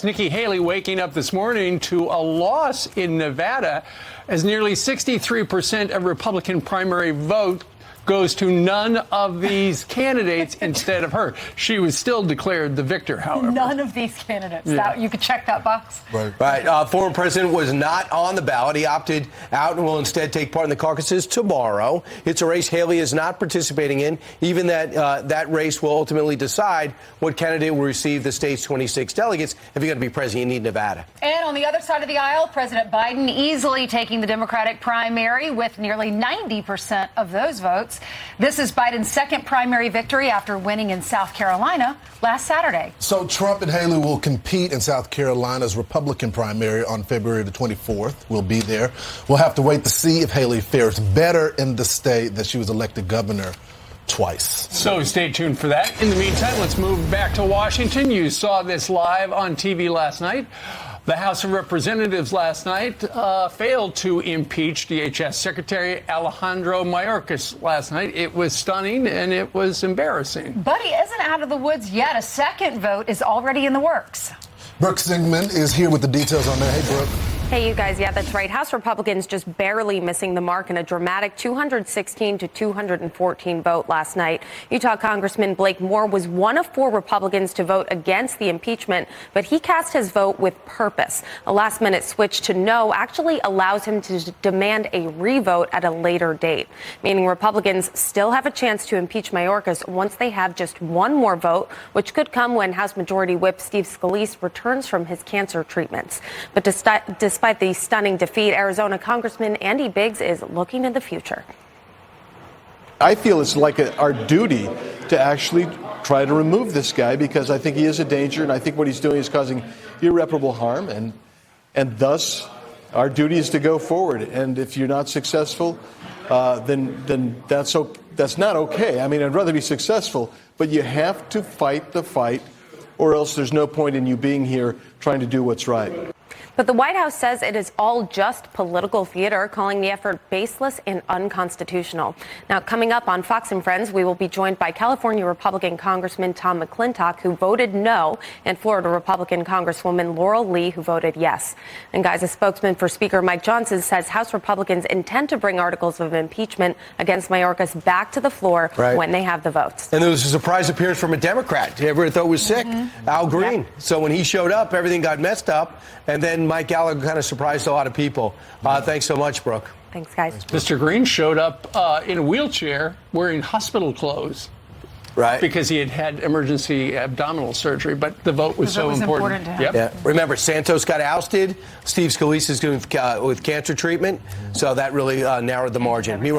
Nikki Haley waking up this morning to a loss in Nevada as nearly 63% of Republican primary vote goes to none of these candidates instead of her. She was still declared the victor, however. None of these candidates. Yeah. You could check that box. Right. Former president was not on the ballot. He opted out and will instead take part in the caucuses tomorrow. It's a race Haley is not participating in. Even that race will ultimately decide what candidate will receive the state's 26 delegates. If you're going to be president, you need Nevada. And on the other side of the aisle, President Biden easily taking the Democratic primary with nearly 90% of those votes. This is Biden's second primary victory after winning in South Carolina last Saturday. So Trump and Haley will compete in South Carolina's Republican primary on February the 24th. We'll be there. We'll have to wait to see if Haley fares better in the state that she was elected governor twice. So stay tuned for that. In the meantime, let's move back to Washington. You saw this live on TV last night. The House of Representatives last night failed to impeach DHS Secretary Alejandro Mayorkas last night. It was stunning and it was embarrassing. But he isn't out of the woods yet. A second vote is already in the works. Brooke Singman is here with the details on that. Hey, Brooke. Hey, you guys. Yeah, that's right. House Republicans just barely missing the mark in a dramatic 216 to 214 vote last night. Utah Congressman Blake Moore was one of 4 Republicans to vote against the impeachment, but he cast his vote with purpose. A last-minute switch to no actually allows him to demand a revote at a later date, meaning Republicans still have a chance to impeach Mayorkas once they have just one more vote, which could come when House Majority Whip Steve Scalise returns from his cancer treatments. But despite the stunning defeat, Arizona Congressman Andy Biggs is looking to the future. I feel it's like our duty to actually try to remove this guy because I think he is a danger, and I think what he's doing is causing irreparable harm, and thus our duty is to go forward. And if you're not successful, then that's not okay. I mean, I'd rather be successful, but you have to fight the fight, or else there's no point in you being here trying to do what's right. But the White House says it is all just political theater, calling the effort baseless and unconstitutional. Now, coming up on Fox and Friends, we will be joined by California Republican Congressman Tom McClintock, who voted no, and Florida Republican Congresswoman Laurel Lee, who voted yes. And guys, a spokesman for Speaker Mike Johnson says House Republicans intend to bring articles of impeachment against Mayorkas back to the floor when they have the votes. And there was a surprise appearance from a Democrat. Everyone thought was sick, Al Green. Yep. So when he showed up, everything got messed up. And then Mike Gallagher kind of surprised a lot of people. Thanks so much, Brooke. Thanks, guys. Mr. Green showed up in a wheelchair wearing hospital clothes. Right. Because he had emergency abdominal surgery, but the vote was so important. To him. Yeah. Remember, Santos got ousted. Steve Scalise is doing with cancer treatment, so that really narrowed the margin.